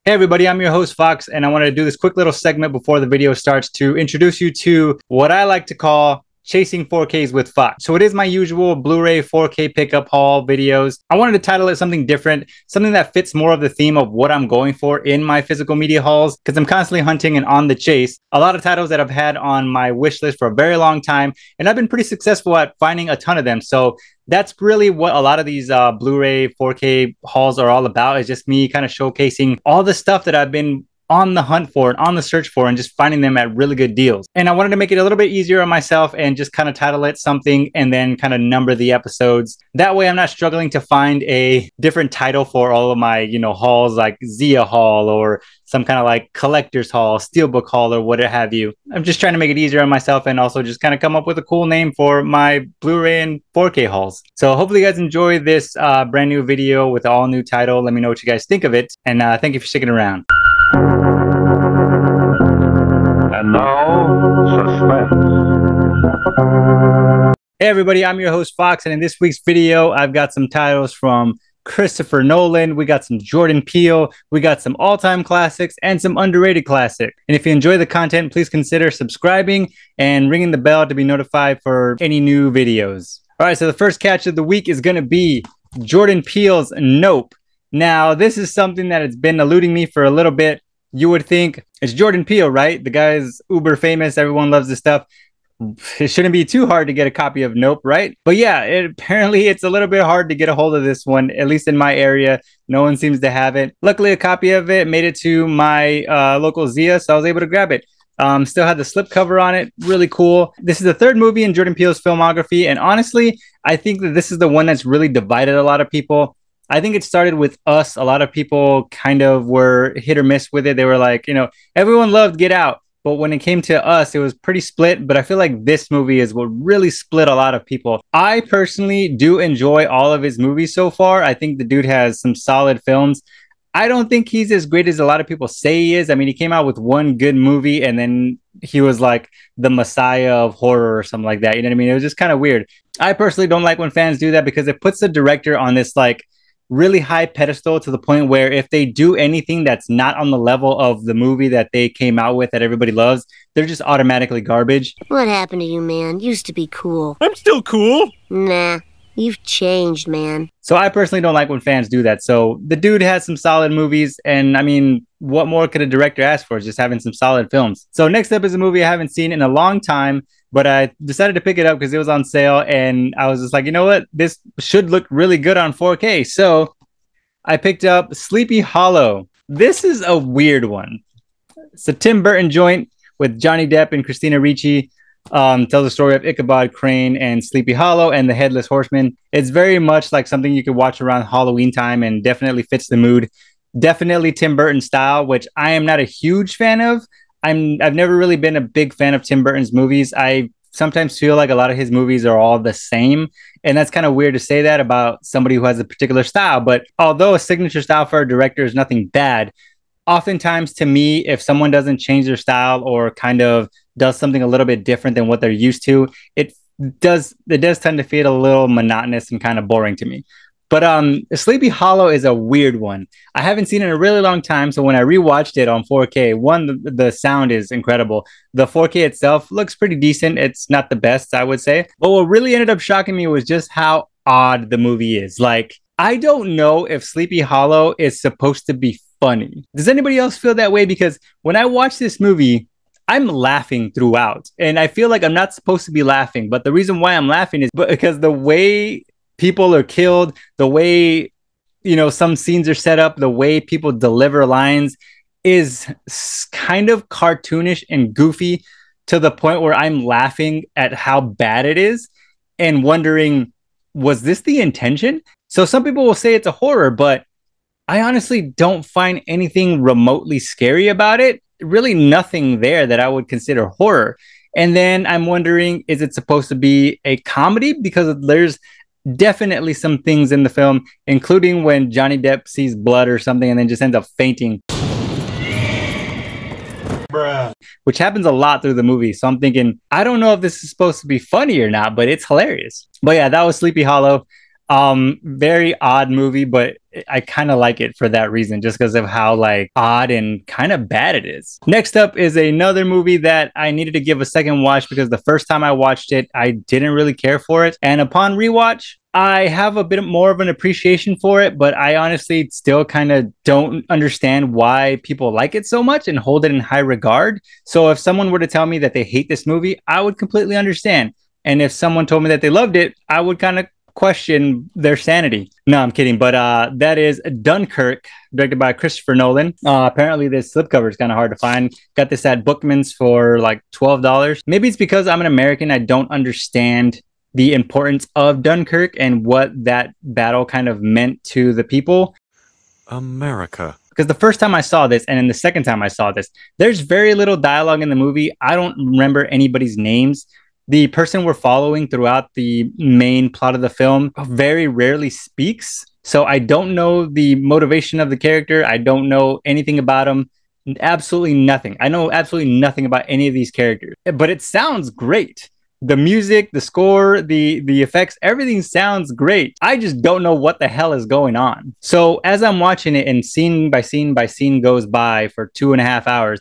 Hey everybody, I'm your host Fox, and I wanted to do this quick little segment before the video starts to introduce you to what I like to call Chasing 4Ks with Fox. So it is my usual Blu-ray 4K pickup haul videos. I wanted to title it something different, something that fits more of the theme of what I'm going for in my physical media hauls, because I'm constantly hunting and on the chase. A lot of titles that I've had on my wish list for a very long time, and I've been pretty successful at finding a ton of them. So that's really what a lot of these Blu-ray 4K hauls are all about, is just me kind of showcasing all the stuff that I've been on the hunt for and on the search for, and just finding them at really good deals. And I wanted to make it a little bit easier on myself and just kind of title it something and then kind of number the episodes. That way I'm not struggling to find a different title for all of my, hauls, like Zia haul or some kind of like collector's haul, steelbook haul, or what have you. I'm just trying to make it easier on myself and also just kind of come up with a cool name for my Blu-ray and 4K hauls. So hopefully you guys enjoy this brand new video with all new title. Let me know what you guys think of it. And thank you for sticking around. And now, suspense. Hey everybody, I'm your host Fox, and in this week's video, I've got some titles from Christopher Nolan, we got some Jordan Peele, we got some all-time classics, and some underrated classics. And if you enjoy the content, please consider subscribing and ringing the bell to be notified for any new videos. All right, so the first catch of the week is going to be Jordan Peele's Nope. Now, this is something that has been eluding me for a little bit. You would think it's Jordan Peele, right? The guy's uber famous. Everyone loves this stuff. It shouldn't be too hard to get a copy of Nope, right? But yeah, apparently it's a little bit hard to get a hold of this one, at least in my area. No one seems to have it. Luckily, a copy of it made it to my local Zia, so I was able to grab it. Still had the slipcover on it. Really cool. This is the third movie in Jordan Peele's filmography, and honestly, I think that this is the one that's really divided a lot of people. I think it started with Us. A lot of people kind of were hit or miss with it. They were like, everyone loved Get Out. But when it came to Us, it was pretty split. But I feel like this movie is what really split a lot of people. I personally do enjoy all of his movies so far. I think the dude has some solid films. I don't think he's as great as a lot of people say he is. I mean, he came out with one good movie and then he was like the messiah of horror or something like that. You know what I mean? It was just kind of weird. I personally don't like when fans do that because it puts the director on this like really high pedestal to the point where if they do anything that's not on the level of the movie that they came out with that everybody loves, they're just automatically garbage. What happened to you, man? Used to be cool. I'm still cool. Nah, you've changed, man. So I personally don't like when fans do that. So the dude has some solid movies, and I mean, what more could a director ask for? Just having some solid films. So next up is a movie I haven't seen in a long time, but I decided to pick it up because it was on sale, and I was just like, you know what? This should look really good on 4K. So I picked up Sleepy Hollow. This is a weird one. It's a Tim Burton joint with Johnny Depp and Christina Ricci. Tells the story of Ichabod Crane and Sleepy Hollow and the Headless Horseman. It's very much like something you could watch around Halloween time and definitely fits the mood. Definitely Tim Burton style, which I am not a huge fan of. I've never really been a big fan of Tim Burton's movies. I sometimes feel like a lot of his movies are all the same. And that's kind of weird to say that about somebody who has a particular style. But although a signature style for a director is nothing bad, oftentimes to me, if someone doesn't change their style or kind of does something a little bit different than what they're used to, it does tend to feel a little monotonous and kind of boring to me. But Sleepy Hollow is a weird one. I haven't seen it in a really long time, so when I rewatched it on 4K, the sound is incredible. The 4K itself looks pretty decent. It's not the best, I would say. But what really ended up shocking me was just how odd the movie is. Like, I don't know if Sleepy Hollow is supposed to be funny. Does anybody else feel that way? Because when I watch this movie, I'm laughing throughout, and I feel like I'm not supposed to be laughing. But the reason why I'm laughing is because the way people are killed, the way, some scenes are set up, the way people deliver lines is kind of cartoonish and goofy to the point where I'm laughing at how bad it is and wondering, was this the intention? So some people will say it's a horror, but I honestly don't find anything remotely scary about it. Really nothing there that I would consider horror. And then I'm wondering, is it supposed to be a comedy? Because there's definitely some things in the film, including when Johnny Depp sees blood or something and then just ends up fainting. Bruh. Which happens a lot through the movie. So I'm thinking, I don't know if this is supposed to be funny or not, but it's hilarious. But yeah, that was Sleepy Hollow. Very odd movie, but I kind of like it for that reason, just because of how like odd and kind of bad it is. Next up is another movie that I needed to give a second watch because the first time I watched it, I didn't really care for it. And upon rewatch, I have a bit more of an appreciation for it, but I honestly still kind of don't understand why people like it so much and hold it in high regard. So if someone were to tell me that they hate this movie, I would completely understand. And if someone told me that they loved it, I would kind of question their sanity. No, I'm kidding. But that is Dunkirk, directed by Christopher Nolan. Apparently, this slipcover is kind of hard to find. Got this at Bookman's for like $12. Maybe it's because I'm an American. I don't understand the importance of Dunkirk and what that battle kind of meant to the people. America. Because the first time I saw this and then the second time I saw this, there's very little dialogue in the movie. I don't remember anybody's names. The person we're following throughout the main plot of the film very rarely speaks. So I don't know the motivation of the character. I don't know anything about him. Absolutely nothing. I know absolutely nothing about any of these characters, but it sounds great. The music, the score, the effects, everything sounds great. I just don't know what the hell is going on. So as I'm watching it and scene by scene by scene goes by for 2.5 hours,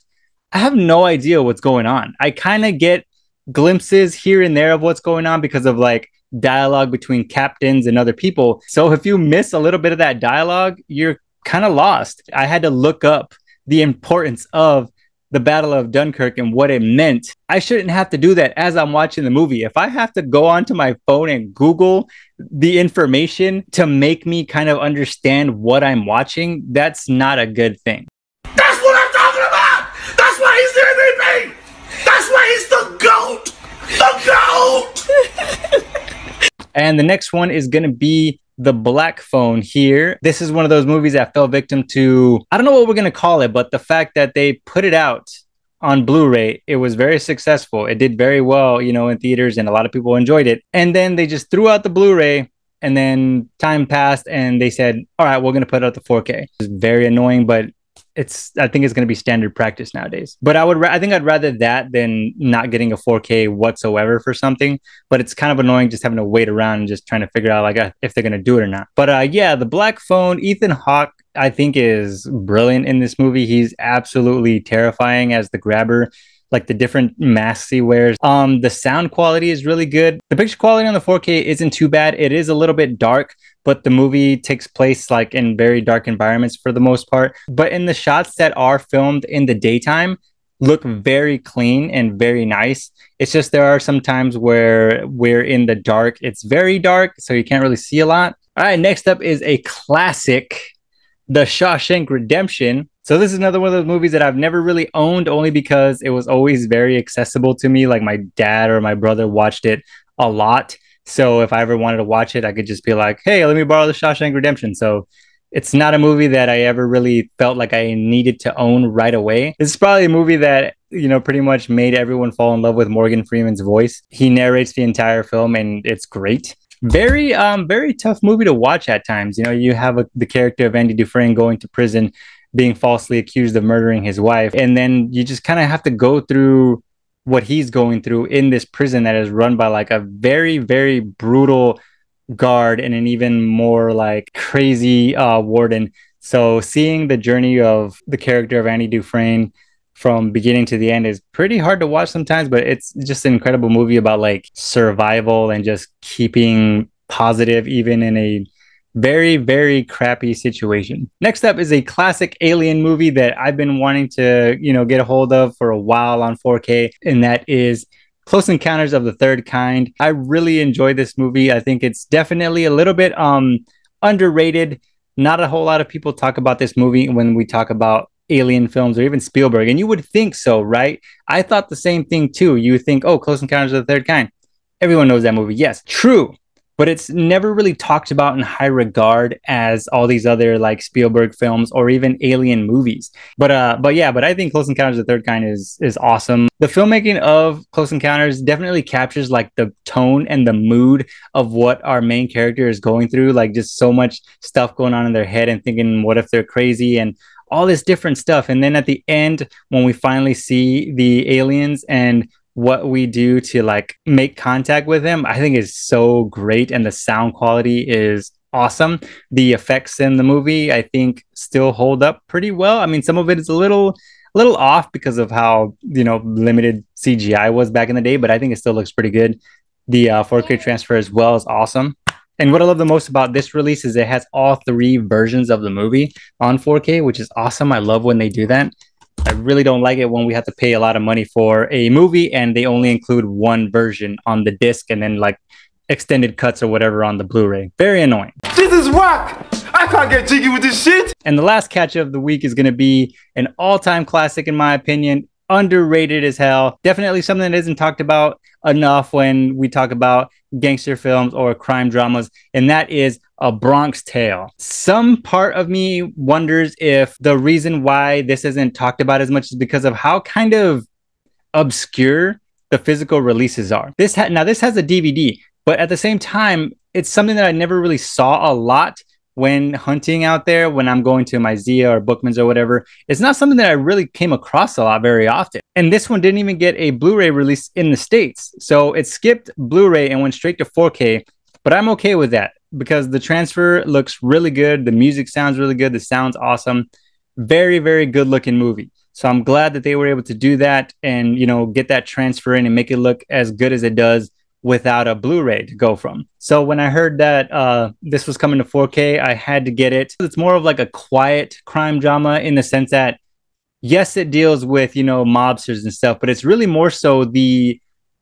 I have no idea what's going on. I kind of get glimpses here and there of what's going on because of like dialogue between captains and other people. So if you miss a little bit of that dialogue, you're kind of lost. I had to look up the importance of the Battle of Dunkirk and what it meant. I shouldn't have to do that as I'm watching the movie. If I have to go onto my phone and Google the information to make me kind of understand what I'm watching, that's not a good thing. That's what I'm talking about! That's why he's the MVP! That's why he's the GOAT! The GOAT! And the next one is going to be The Black Phone here. This is one of those movies that fell victim to, I don't know what we're going to call it, but the fact that they put it out on Blu-ray, it was very successful. It did very well, you know, in theaters and a lot of people enjoyed it. And then they just threw out the Blu-ray and then time passed and they said, all right, we're going to put out the 4K. It's very annoying, but I think it's going to be standard practice nowadays. But I think I'd rather that than not getting a 4K whatsoever for something. But it's kind of annoying just having to wait around and just trying to figure out like if they're going to do it or not. But yeah, The Black Phone, Ethan Hawke, I think is brilliant in this movie. He's absolutely terrifying as the grabber, like the different masks he wears. The sound quality is really good. The picture quality on the 4K isn't too bad. It is a little bit dark, but the movie takes place like in very dark environments for the most part. But in the shots that are filmed in the daytime, look very clean and very nice. It's just there are some times where we're in the dark. It's very dark, so you can't really see a lot. All right, next up is a classic, The Shawshank Redemption. So this is another one of those movies that I've never really owned, only because it was always very accessible to me. Like my dad or my brother watched it a lot. So if I ever wanted to watch it, I could just be like, hey, let me borrow The Shawshank Redemption. So it's not a movie that I ever really felt like I needed to own right away. This is probably a movie that, you know, pretty much made everyone fall in love with Morgan Freeman's voice. He narrates the entire film and it's great. Very tough movie to watch at times. You know, you have the character of Andy Dufresne going to prison, being falsely accused of murdering his wife. And then you just kind of have to go through what he's going through in this prison that is run by like a very, very brutal guard and an even more like crazy warden. So seeing the journey of the character of Andy Dufresne from beginning to the end is pretty hard to watch sometimes, but it's just an incredible movie about like survival and just keeping positive even in a very, very crappy situation. Next up is a classic alien movie that I've been wanting to, you know, get a hold of for a while on 4K, and that is Close Encounters of the Third Kind. I really enjoy this movie. I think it's definitely a little bit underrated. Not a whole lot of people talk about this movie when we talk about alien films or even Spielberg, and you would think so, right? I thought the same thing too. You would think, oh, Close Encounters of the Third Kind. Everyone knows that movie. Yes, true. But it's never really talked about in high regard as all these other like Spielberg films or even alien movies. But I think Close Encounters of the Third Kind is awesome. The filmmaking of Close Encounters definitely captures like the tone and the mood of what our main character is going through. Like just so much stuff going on in their head and thinking, what if they're crazy and all this different stuff. And then at the end, when we finally see the aliens and what we do to like make contact with him, I think is so great, and the sound quality is awesome. The effects in the movie, I think, still hold up pretty well. I mean, some of it is a little off because of how, you know, limited CGI was back in the day, but I think it still looks pretty good. The 4K transfer as well is awesome. And what I love the most about this release is it has all 3 versions of the movie on 4K, which is awesome. I love when they do that. I really don't like it when we have to pay a lot of money for a movie and they only include one version on the disc and then like extended cuts or whatever on the Blu-ray. Very annoying. This is whack! I can't get jiggy with this shit! And the last catch of the week is going to be an all-time classic in my opinion. Underrated as hell. Definitely something that isn't talked about enough when we talk about gangster films or crime dramas, and that is A Bronx Tale. Some part of me wonders if the reason why this isn't talked about as much is because of how kind of obscure the physical releases are. Now this has a DVD, but at the same time, it's something that I never really saw a lot when hunting out there, when I'm going to my Zia or Bookman's or whatever. It's not something that I really came across a lot very often. And this one didn't even get a Blu-ray release in the States. So it skipped Blu-ray and went straight to 4K, but I'm okay with that because the transfer looks really good. The music sounds really good. The sound's awesome. Very, very good looking movie. So I'm glad that they were able to do that and, you know, get that transfer in and make it look as good as it does without a Blu-ray to go from. So when I heard that this was coming to 4K, I had to get it. It's more of like a quiet crime drama in the sense that, yes, it deals with, you know, mobsters and stuff, but it's really more so the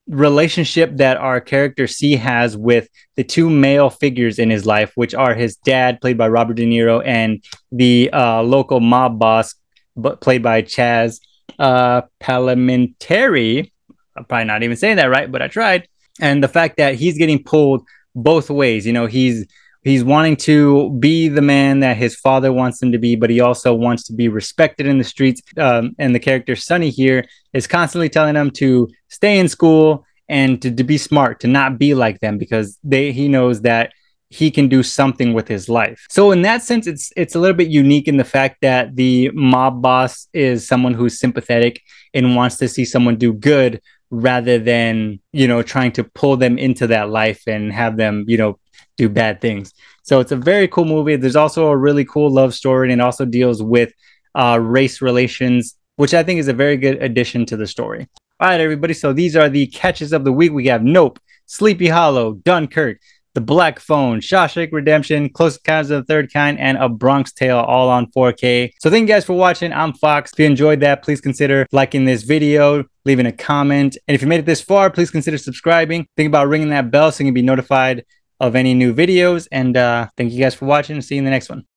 relationship that our character C has with the 2 male figures in his life, which are his dad, played by Robert De Niro, and the local mob boss, played by Chaz Palminteri. I'm probably not even saying that right, but I tried. And the fact that he's getting pulled both ways, you know, he's wanting to be the man that his father wants him to be, but he also wants to be respected in the streets. And the character Sonny here is constantly telling him to stay in school and to be smart, to not be like them, because he knows that he can do something with his life. So in that sense, it's a little bit unique in the fact that the mob boss is someone who's sympathetic and wants to see someone do good, rather than, you know, trying to pull them into that life and have them, you know, do bad things. So it's a very cool movie. There's also a really cool love story, and it also deals with race relations, which I think is a very good addition to the story. All right, everybody. So these are the catches of the week. We have Nope, Sleepy Hollow, Dunkirk, The Black Phone, Shawshank Redemption, Close Encounters of the Third Kind, and A Bronx Tale, all on 4K. So thank you guys for watching. I'm Fox. If you enjoyed that, please consider liking this video, leaving a comment. And if you made it this far, please consider subscribing. Think about ringing that bell so you can be notified of any new videos. And thank you guys for watching. See you in the next one.